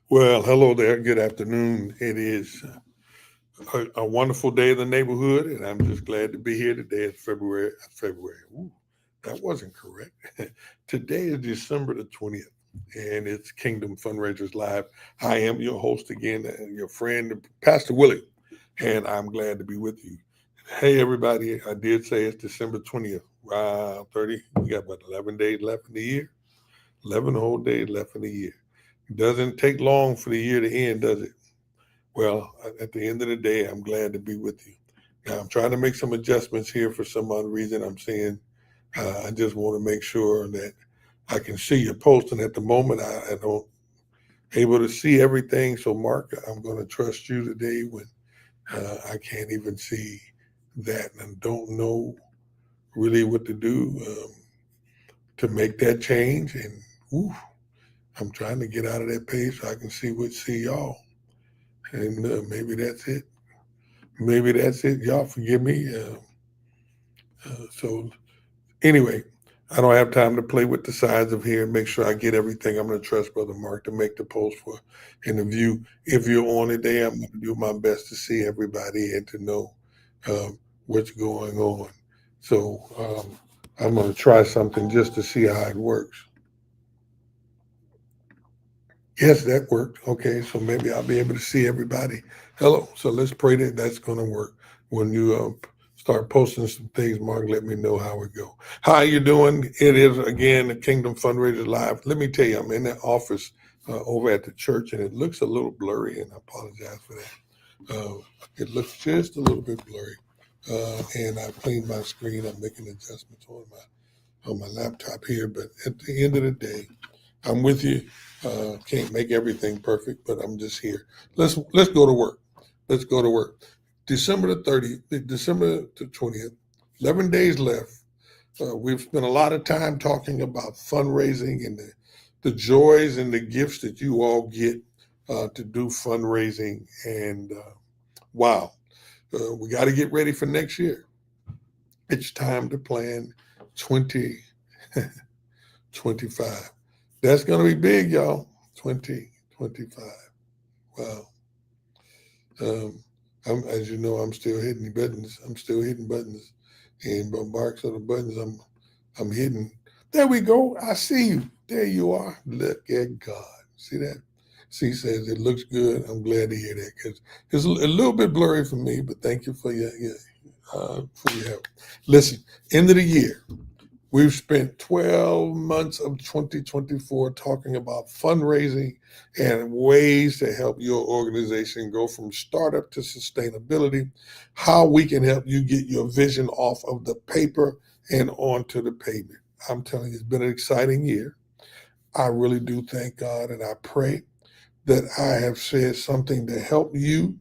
Well, hello there. Good afternoon. It is a wonderful day in the neighborhood, and I'm just glad to be here today. It's February. February. Ooh, that wasn't correct. Today is December the 20th, and it's Kingdom Fundraisers Live. I am your host again, your friend, Pastor Willie, and I'm glad to be with you. Hey, everybody. I did say it's December 20th. Wow, 30. We got about 11 days left in the year. 11 whole days left in the year. Doesn't take long for the year to end, does it? Well, at the end of the day, I'm glad to be with you. Now, I'm trying to make some adjustments here for some other reason. I'm saying I just want to make sure that I can see your posting at the moment. I don't able to see everything. So, Mark, I'm going to trust you today when I can't even see that and don't know really what to do to make that change. And ooh, I'm trying to get out of that page so I can see y'all. And maybe that's it. Maybe that's it. Y'all forgive me. So anyway, I don't have time to play with the sides of here and make sure I get everything. I'm going to trust Brother Mark to make the post for interview. If you're on today, I'm going to do my best to see everybody and to know um, what's going on. So I'm going to try something just to see how it works. Yes, that worked. Okay, so maybe I'll be able to see everybody. Hello. So let's pray that that's going to work. When you start posting some things, Mark, let me know how it go. How you doing? It is again the Kingdom Fundraisers Live. Let me tell you, I'm in that office over at the church, and it looks a little blurry, and I apologize for that. It looks just a little bit blurry, and I cleaned my screen. I'm making adjustments on my laptop here, but at the end of the day, I'm with you. Can't make everything perfect, but I'm just here. Let's go to work. Let's go to work. December the 30th, December the 20th, 11 days left. We've spent a lot of time talking about fundraising and the joys and the gifts that you all get to do fundraising. And wow, we got to get ready for next year. It's time to plan 2025. That's going to be big, y'all. 2025. Wow. Um, as you know, I'm still hitting buttons. I'm still hitting buttons, and by marks of the buttons, I'm hitting. There we go. I see you. There you are. Look at God. See that? C says it looks good. I'm glad to hear that because it's a little bit blurry for me, but thank you for your help. Listen, end of the year. We've spent 12 months of 2024 talking about fundraising and ways to help your organization go from startup to sustainability, how we can help you get your vision off of the paper and onto the pavement. I'm telling you, it's been an exciting year. I really do thank God, and I pray that I have said something to help you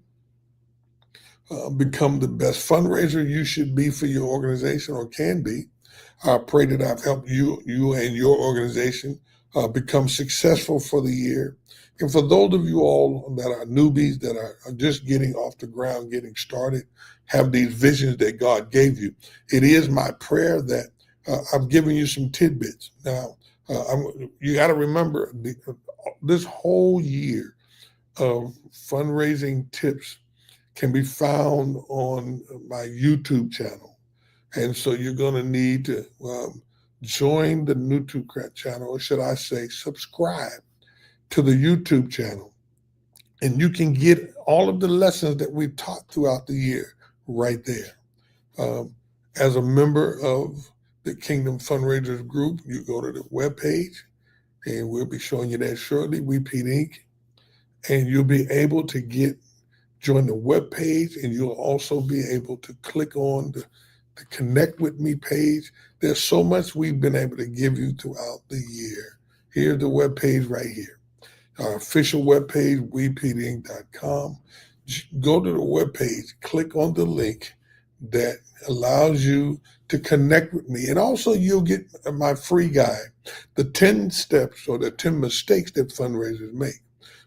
become the best fundraiser you should be for your organization or can be. I pray that I've helped you and your organization become successful for the year. And for those of you all that are newbies, that are just getting off the ground, getting started, have these visions that God gave you, it is my prayer that I've given you some tidbits. Now, you got to remember this whole year of fundraising tips can be found on my YouTube channel. And so you're going to need to join the YouTube channel, or should I say, subscribe to the YouTube channel. And you can get all of the lessons that we've taught throughout the year right there. As a member of the Kingdom Fundraisers group, you go to the webpage, and we'll be showing you that shortly, Repeat Inc. And you'll be able to join the webpage, and you'll also be able to click on the Connect With Me page. There's so much we've been able to give you throughout the year. Here's the webpage right here. Our official webpage, wepeatinc.com. Go to the webpage, click on the link that allows you to connect with me. And also you'll get my free guide, the 10 steps or the 10 mistakes that fundraisers make.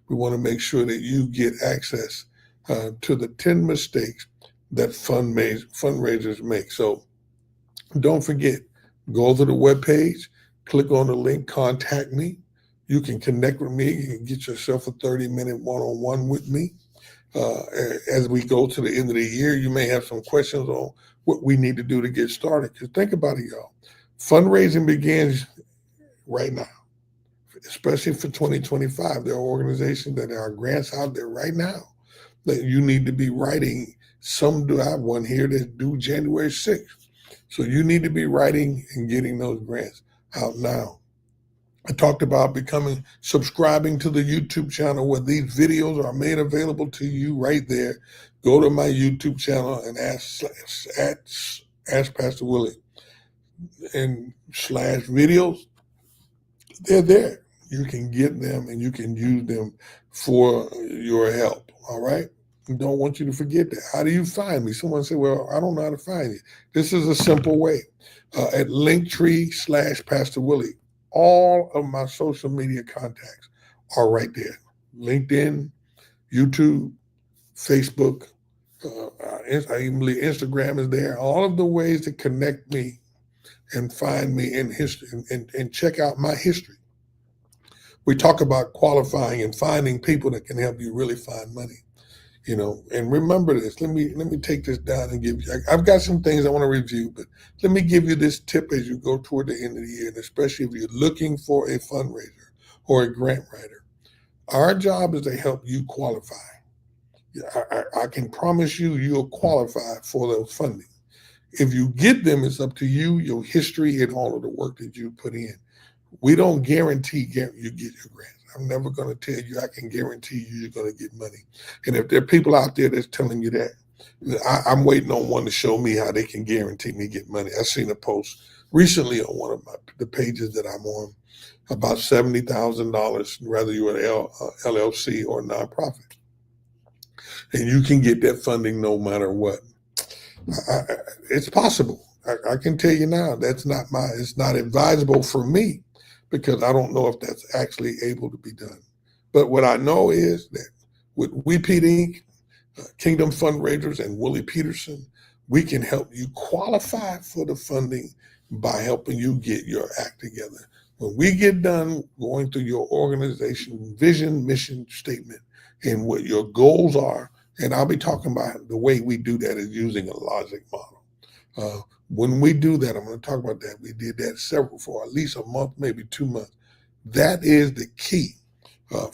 We want to make sure that you get access to the 10 mistakes that fundraisers make. So don't forget, go to the webpage, click on the link, contact me. You can connect with me. You can get yourself a 30-minute one-on-one with me. As we go to the end of the year, you may have some questions on what we need to do to get started. Because think about it, y'all. Fundraising begins right now, especially for 2025. There are organizations that are grants out there right now that you need to be writing. Some do have one here that's due January 6th. So you need to be writing and getting those grants out now. I talked about subscribing to the YouTube channel where these videos are made available to you right there. Go to my YouTube channel and ask Pastor Willie and slash videos. They're there. You can get them and you can use them for your help. All right. I don't want you to forget that. How do you find me? Someone said, well, I don't know how to find you. This is a simple way. At Linktree/Pastor Willie. All of my social media contacts are right there. LinkedIn, YouTube, Facebook, I believe Instagram is there. All of the ways to connect me and find me in history and check out my history. We talk about qualifying and finding people that can help you really find money. And remember this. Let me take this down and give you. I've got some things I want to review, but let me give you this tip as you go toward the end of the year, and especially if you're looking for a fundraiser or a grant writer. Our job is to help you qualify. I can promise you'll qualify for those funding. If you get them, it's up to you, your history, and all of the work that you put in. We don't guarantee you get your grants. I'm never going to tell you I can guarantee you're going to get money. And if there are people out there that's telling you that, I'm waiting on one to show me how they can guarantee me get money. I seen a post recently on one of the pages that I'm on about $70,000, whether you're an LLC or a nonprofit. And you can get that funding no matter what. It's possible. I can tell you now, it's not advisable for me, because I don't know if that's actually able to be done. But what I know is that with WePete Inc., Kingdom Fundraisers, and Willie Peterson, we can help you qualify for the funding by helping you get your act together. When we get done going through your organization vision, mission statement, and what your goals are, and I'll be talking about the way we do that is using a logic model. When we do that, I'm going to talk about that. We did that for at least a month, maybe 2 months. That is the key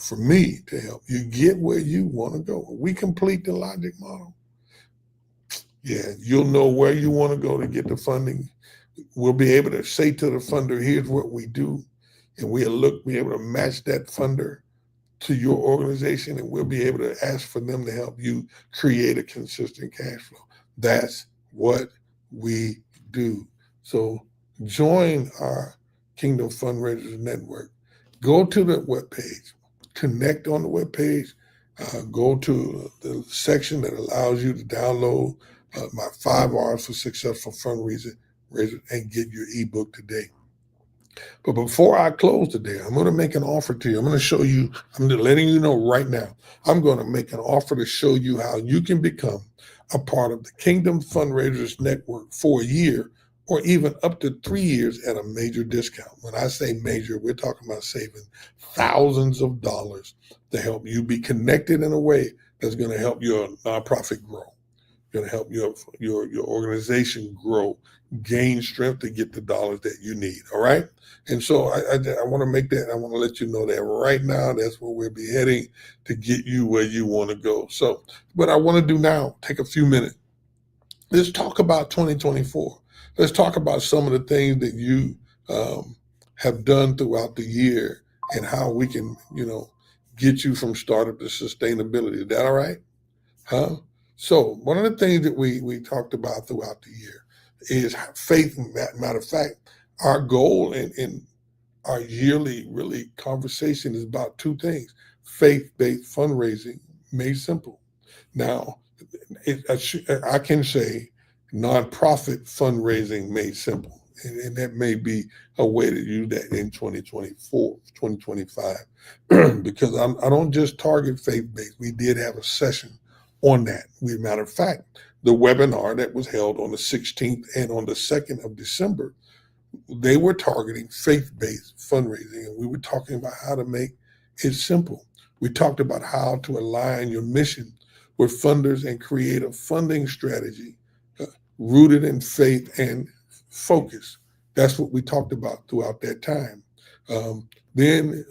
for me to help you get where you want to go. When we complete the logic model, you'll know where you want to go to get the funding. We'll be able to say to the funder, here's what we do. And be able to match that funder to your organization, and we'll be able to ask for them to help you create a consistent cash flow. That's what we do. So join our Kingdom Fundraisers Network. Go to the webpage, connect on the webpage, go to the section that allows you to download my 5 R's for Successful Fundraising and get your ebook today. But before I close today, I'm going to make an offer to you. I'm going to show you, I'm letting you know right now, I'm going to make an offer to show you how you can become a part of the Kingdom Fundraisers Network for a year or even up to 3 years at a major discount. When I say major, we're talking about saving thousands of dollars to help you be connected in a way that's going to help your nonprofit grow, going to help your organization grow, gain strength to get the dollars that you need. All right. And so I want to make that, I want to let you know that right now, that's where we'll be heading to get you where you want to go. So what I want to do now, take a few minutes. Let's talk about 2024. Let's talk about some of the things that you have done throughout the year and how we can, get you from startup to sustainability. Is that all right? Huh? So one of the things that we talked about throughout the year is faith. Matter of fact, our goal in our yearly really conversation is about 2 things: faith-based fundraising made simple. Now, I can say nonprofit fundraising made simple. And that may be a way to use that in 2024, 2025, because I don't just target faith-based. We did have a session on that. Matter of fact, the webinar that was held on the 16th and on the 2nd of December They were targeting faith-based fundraising, and we were talking about how to make it simple. We talked about how to align your mission with funders and create a funding strategy uh, rooted in faith and focus. That's what we talked about throughout that time. Then,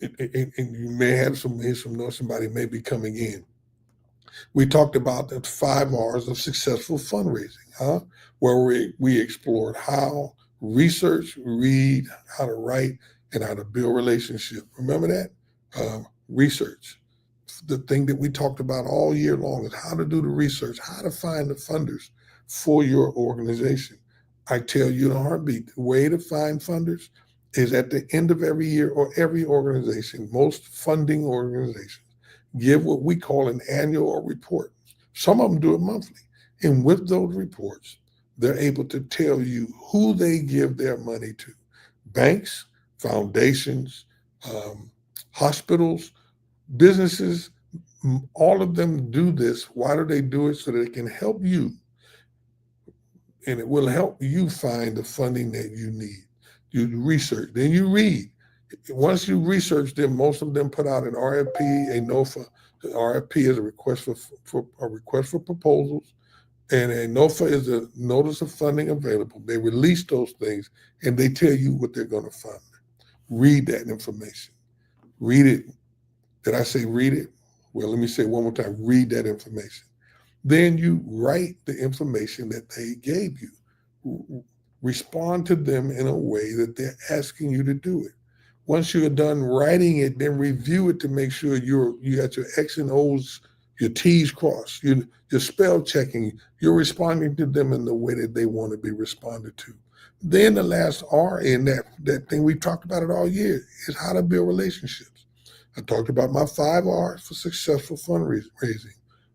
and you may have know somebody may be coming in. We talked about the 5 R's of successful fundraising, where we explored how research, read, how to write, and how to build relationships. Remember that? Research. The thing that we talked about all year long is how to do the research, how to find the funders for your organization. I tell you in a heartbeat, the way to find funders is at the end of every year, or every organization, most funding organizations give what we call an annual report. Some of them do it monthly. And with those reports, they're able to tell you who they give their money to: banks, foundations, hospitals, businesses. All of them do this. Why do they do it? So that it can help you, and it will help you find the funding that you need. You research, then you read. Once you research them, most of them put out an RFP, a NOFA. The RFP is a request for proposals, and a NOFA is a notice of funding available. They release those things, and they tell you what they're going to fund. Read that information. Read it. Did I say read it? Well, let me say it one more time. Read that information. Then you write the information that they gave you. Respond to them in a way that they're asking you to do it. Once you're done writing it, then review it to make sure you got your X and O's, your T's crossed, you're spell checking, you're responding to them in the way that they want to be responded to. Then the last R in that thing, we talked about it all year, is how to build relationships. I talked about my 5 R's for successful fundraising: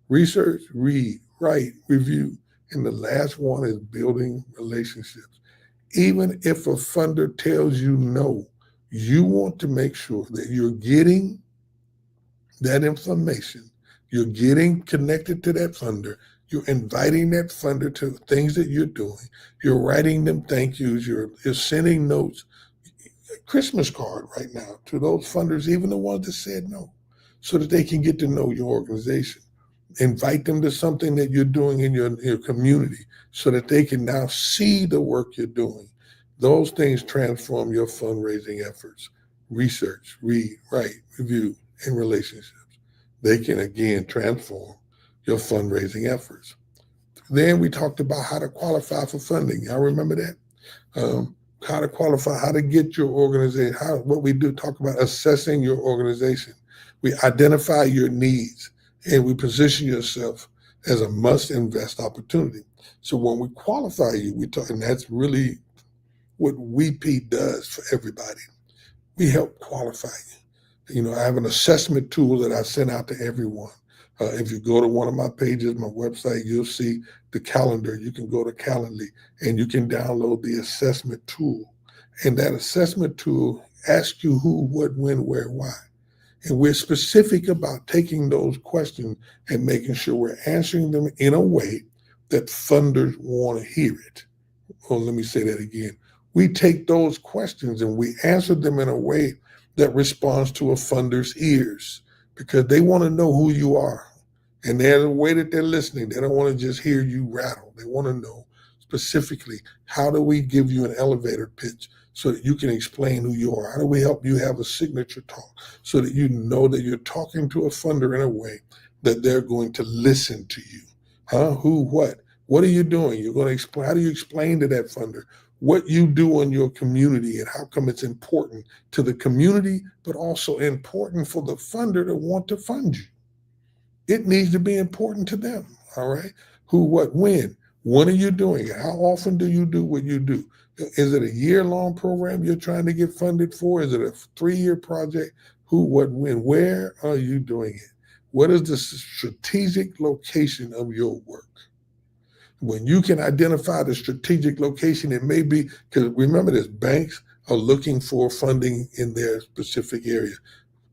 research, read, write, review. And the last one is building relationships. Even if a funder tells you no, you want to make sure that you're getting that information, you're getting connected to that funder, you're inviting that funder to things that you're doing, you're writing them thank yous, you're sending notes, a Christmas card right now to those funders, even the ones that said no, so that they can get to know your organization. Invite them to something that you're doing in your community so that they can now see the work you're doing. Those things transform your fundraising efforts. Research, read, write, review, and relationships. They can again transform your fundraising efforts. Then we talked about how to qualify for funding. Y'all remember that? How to qualify, how to get your organization, what we do, talk about assessing your organization. We identify your needs, and we position yourself as a must-invest opportunity. So when we qualify you, and that's really what WeP does for everybody. We help qualify you. I have an assessment tool that I send out to everyone. If you go to one of my pages, my website, you'll see the calendar. You can go to Calendly, and you can download the assessment tool. And that assessment tool asks you who, what, when, where, why. And we're specific about taking those questions and making sure we're answering them in a way that funders want to hear it. Well, let me say that again. We take those questions and we answer them in a way that responds to a funder's ears, because they want to know who you are. And there's a way that they're listening. They don't want to just hear you rattle. They want to know specifically, how do we give you an elevator pitch so that you can explain who you are? How do we help you have a signature talk so that you know that you're talking to a funder in a way that they're going to listen to you? Who, what? What are you doing? You're going to explain. How do you explain to that funder what you do in your community and how come it's important to the community, but also important for the funder to want to fund you? It needs to be important to them, all right? Who, what, when? When are you doing it? How often do you do what you do? Is it a year-long program you're trying to get funded for? Is it a 3-year project? Who, what, when? Where are you doing it? What is the strategic location of your work? When you can identify the strategic location, it may be, because remember this, banks are looking for funding in their specific area.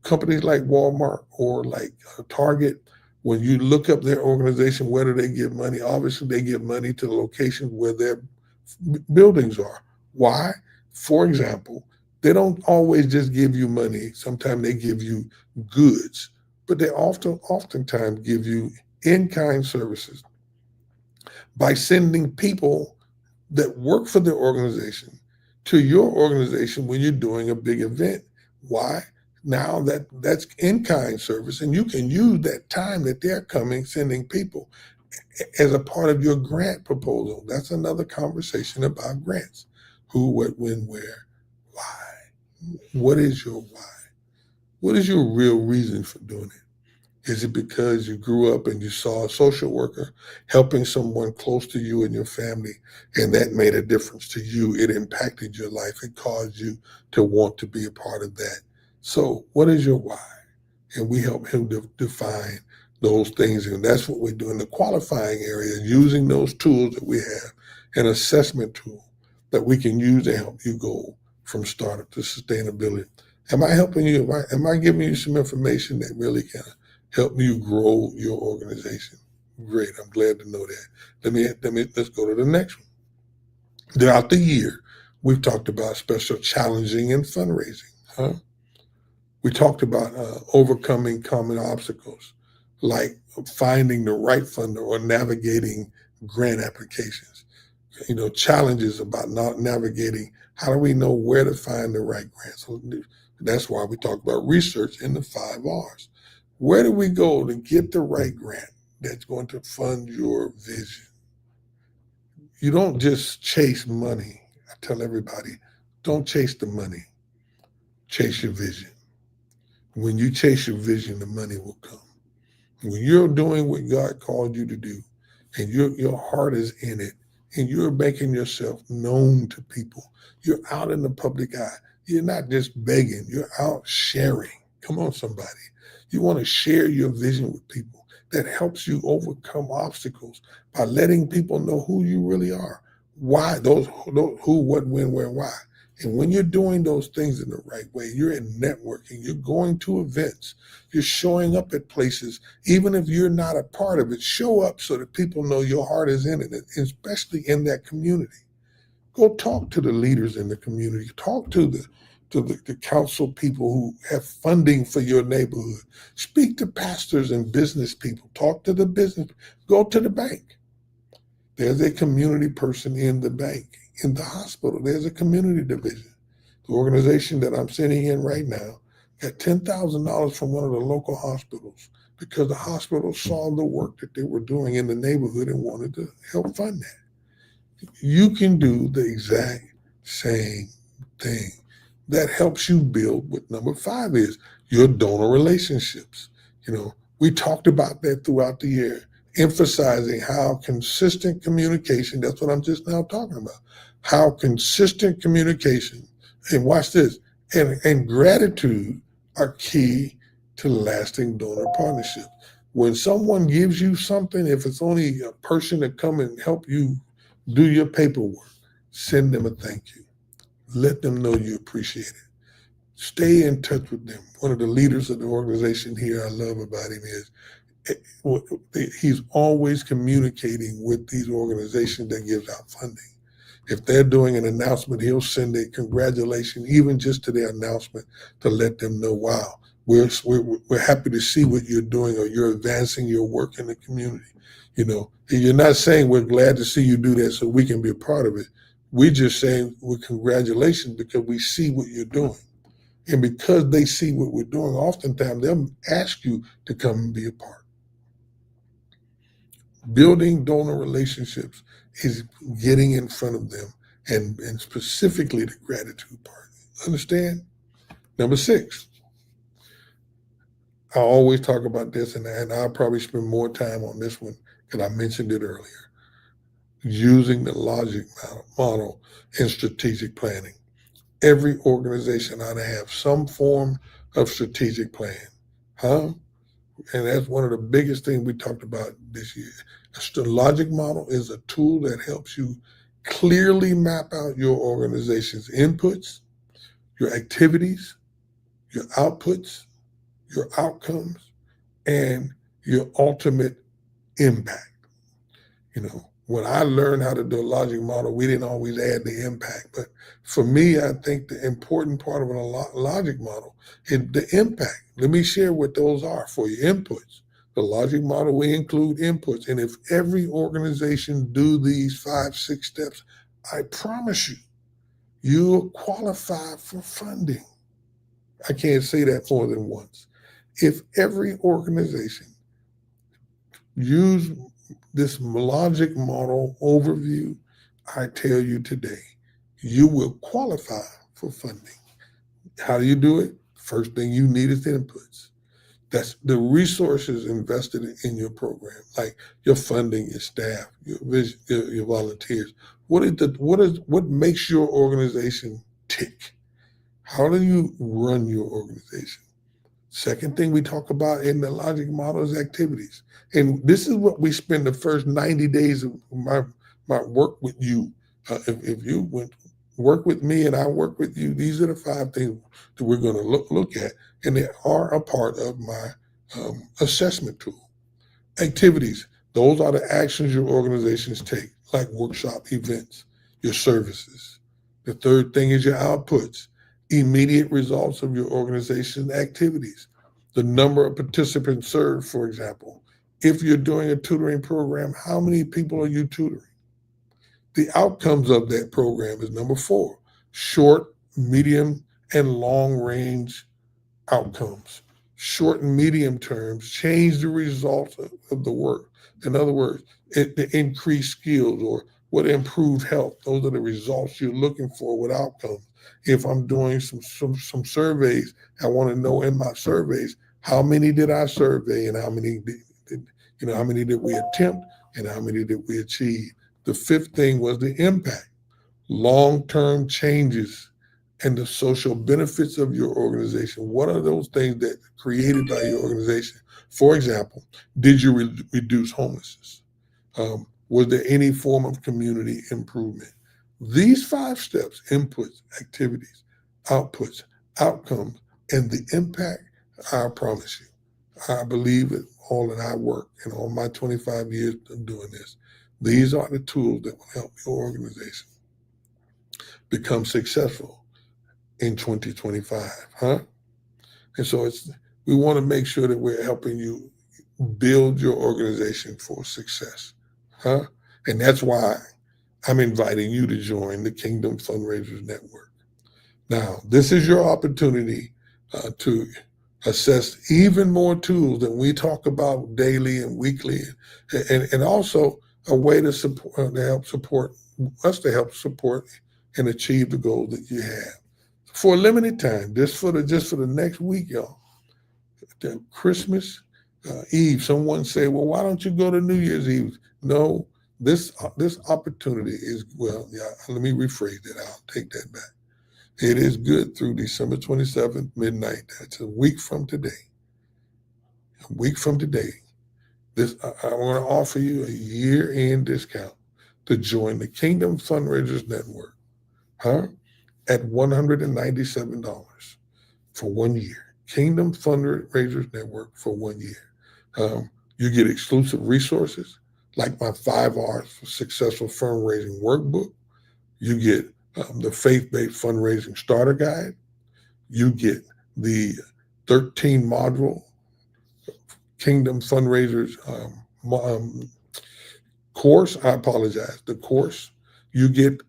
Companies like Walmart or like Target, when you look up their organization, where do they give money? Obviously, they give money to the locations where their buildings are. Why? For example, they don't always just give you money. Sometimes they give you goods, but they oftentimes give you in-kind services by sending people that work for their organization to your organization when you're doing a big event. Why? Now that's in-kind service, and you can use that time that they're coming, sending people as a part of your grant proposal. That's another conversation about grants. Who, what, when, where, why? What is your why? What is your real reason for doing it? Is it because you grew up and you saw a social worker helping someone close to you and your family, and that made a difference to you? It impacted your life. It caused you to want to be a part of that. So, what is your why? And we help him define those things. And that's what we do in the qualifying area, using those tools that we have, an assessment tool that we can use to help you go from startup to sustainability. Am I helping you? Am I giving you some information that really can help you grow your organization? Great. I'm glad to know that. Let's go to the next one. Throughout the year, we've talked about special challenging and fundraising. We talked about overcoming common obstacles, like finding the right funder or navigating grant applications. Challenges about not navigating. How do we know where to find the right grant? So that's why we talk about research in the 5 R's. Where do we go to get the right grant that's going to fund your vision? You don't just chase money. I tell everybody, don't chase the money, chase your vision. When you chase your vision, the money will come. When you're doing what God called you to do, and your heart is in it, and you're making yourself known to people, you're out in the public eye. You're not just begging, you're out sharing. Come on, somebody. You want to share your vision with people. That helps you overcome obstacles by letting people know who you really are. Why? Those who, what, when, where, why. And when you're doing those things in the right way, you're in networking, you're going to events, you're showing up at places, even if you're not a part of it, show up so that people know your heart is in it, especially in that community. Go talk to the leaders in the community. Talk to the council people who have funding for your neighborhood. Speak to pastors and business people. Talk to the business. Go to the bank. There's a community person in the bank. In the hospital, there's a community division. The organization that I'm sitting in right now got $10,000 from one of the local hospitals because the hospital saw the work that they were doing in the neighborhood and wanted to help fund that. You can do the exact same thing. That helps you build what number 5 is, your donor relationships. We talked about that throughout the year, emphasizing how consistent communication, that's what I'm just now talking about, how consistent communication, and watch this, and gratitude are key to lasting donor partnerships. When someone gives you something, if it's only a person to come and help you do your paperwork, send them a thank you. Let them know you appreciate it. Stay in touch with them. One of the leaders of the organization here I love about him is he's always communicating with these organizations that gives out funding. If they're doing an announcement, he'll send a congratulation, even just to their announcement, to let them know, wow, we're happy to see what you're doing, or you're advancing your work in the community. And you're not saying we're glad to see you do that so we can be a part of it. We're just saying congratulations because we see what you're doing. And because they see what we're doing, oftentimes they'll ask you to come and be a part. Building donor relationships is getting in front of them, and specifically the gratitude part. Understand? Number 6. I always talk about this, and I'll probably spend more time on this one because I mentioned it earlier. Using the logic model in strategic planning. Every organization ought to have some form of strategic plan. And that's one of the biggest things we talked about this year. The logic model is a tool that helps you clearly map out your organization's inputs, your activities, your outputs, your outcomes, and your ultimate impact. when I learned how to do a logic model, we didn't always add the impact. But for me, I think the important part of a logic model is the impact. Let me share what those are for you. Inputs. The logic model, we include inputs. And if every organization do these 5, 6 steps, I promise you, you'll qualify for funding. I can't say that more than once. If every organization use this logic model overview, I tell you today, you will qualify for funding. How do you do it? First thing you need is the inputs. That's the resources invested in your program, like your funding, your staff, your volunteers. What makes your organization tick? How do you run your organization? Second thing we talk about in the logic model is activities. And this is what we spend the first 90 days of my work with you. If you went work with me and I work with you, these are the 5 things that we're going to look at. And they are a part of my assessment tool. Activities, those are the actions your organizations take, like workshop events, your services. The third thing is your outputs, immediate results of your organization's activities. The number of participants served, for example. If you're doing a tutoring program, how many people are you tutoring? The outcomes of that program is number 4, short, medium, and long range outcomes. Short and medium terms change the results of the work. In other words, the increased skills or what improved health. Those are the results you're looking for with outcomes. If I'm doing some surveys, I want to know in my surveys how many did I survey and how many how many did we attempt and how many did we achieve. The 5th thing was the impact, long-term changes and the social benefits of your organization. What are those things that are created by your organization? For example, did you reduce homelessness? Was there any form of community improvement? These 5 steps, inputs, activities, outputs, outcomes, and the impact, I promise you, I believe it all that I work and all my 25 years of doing this. These are the tools that will help your organization become successful in 2025, huh? And so we want to make sure that we're helping you build your organization for success, huh? And that's why I'm inviting you to join the Kingdom Fundraisers Network. Now, this is your opportunity to assess even more tools that we talk about daily and weekly, and also a way to support to help support and achieve the goal that you have for a limited time, just for the next week, y'all. The Christmas Eve, someone say, "Well, why don't you go to New Year's Eve?" No, this opportunity is let me rephrase that. I'll take that back. It is good through December 27th, midnight. That's a week from today. A week from today. I want to offer you a year-end discount to join the Kingdom Fundraisers Network, huh? At $197 for 1 year. Kingdom Fundraisers Network for 1 year. You get exclusive resources like my 5 R's for Successful Fundraising workbook. You get the Faith-Based Fundraising Starter Guide. You get the 13 module Kingdom Fundraisers course. I apologize. The course. You get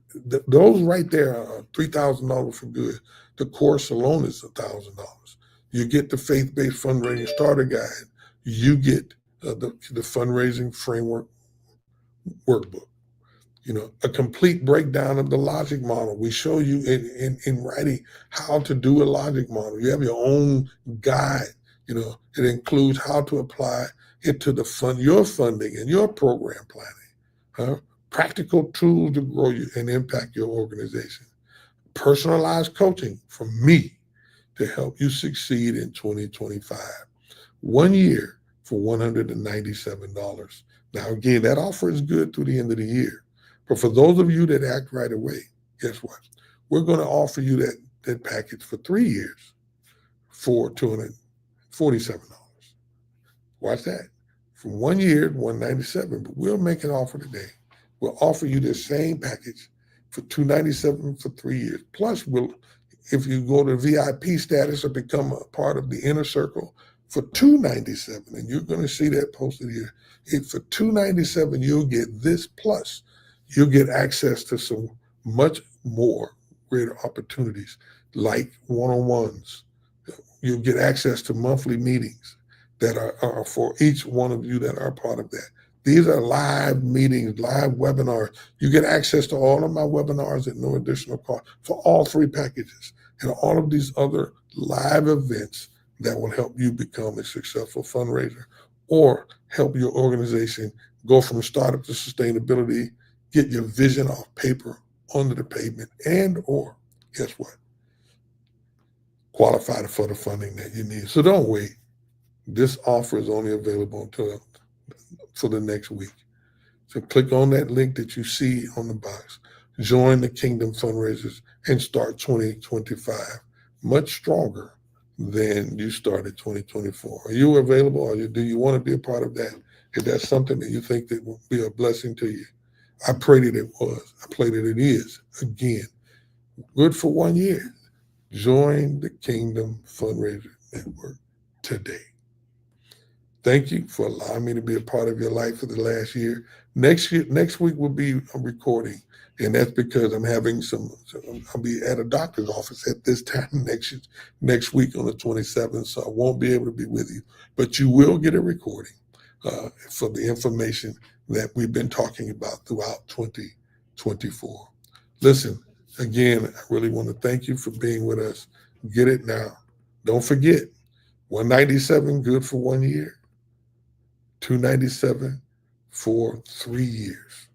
those right there are $3,000 for good. The course alone is $1,000. You get the Faith-Based Fundraising Starter Guide. You get the Fundraising Framework workbook. A complete breakdown of the logic model. We show you in writing how to do a logic model. You have your own guide. It includes how to apply it to your funding and your program planning. Practical tools to grow you and impact your organization. Personalized coaching from me to help you succeed in 2025. 1 year for $197. Now, again, that offer is good through the end of the year. But for those of you that act right away, guess what? We're going to offer you that package for 3 years for $247. Watch that. From 1 year, $197. But we'll make an offer today we'll offer you the same package for $297 for 3 years. Plus, if you go to VIP status or become a part of the inner circle for $297, and you're going to see that posted here. For $297, you'll get this plus. You'll get access to some much more greater opportunities like one-on-ones. You'll get access to monthly meetings that are for each one of you that are part of that. These are live meetings, live webinars. You get access to all of my webinars at no additional cost for all 3 packages and all of these other live events that will help you become a successful fundraiser or help your organization go from startup to sustainability, get your vision off paper onto the pavement, and or, guess what, qualify for the funding that you need. So don't wait. This offer is only available until for the next week. So click on that link that you see on the box. Join the Kingdom Fundraisers and start 2025 much stronger than you started 2024. Are you available, or do you want to be a part of that? If that's something that you think that will be a blessing to you, I pray that it was. I pray that it is. Again, good for 1 year. Join the Kingdom Fundraiser Network today. Thank you for allowing me to be a part of your life for the last year. Next week will be a recording, and that's because I'm having I'll be at a doctor's office at this time next week on the 27th, so I won't be able to be with you. But you will get a recording for the information that we've been talking about throughout 2024. Listen, again, I really want to thank you for being with us. Get it now. Don't forget, 197 good for 1 year. 297 for 3 years.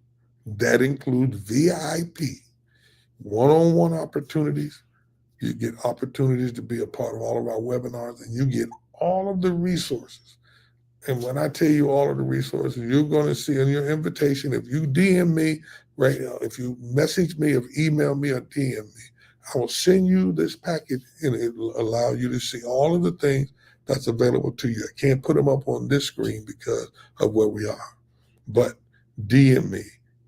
That includes VIP, one-on-one opportunities. You get opportunities to be a part of all of our webinars, and you get all of the resources. And when I tell you all of the resources, you're going to see in your invitation, if you DM me right now, if you message me, or email me, or DM me, I will send you this package, and it will allow you to see all of the things that's available to you. I can't put them up on this screen because of where we are. But DM me.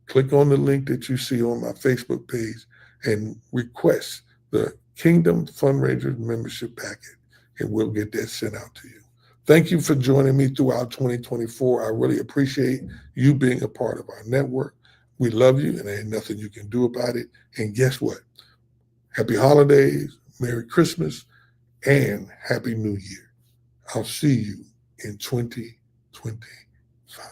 Click on the link that you see on my Facebook page and request the Kingdom Fundraisers membership packet, and we'll get that sent out to you. Thank you for joining me throughout 2024. I really appreciate you being a part of our network. We love you, and there ain't nothing you can do about it. And guess what? Happy holidays, Merry Christmas, and Happy New Year. I'll see you in 2025.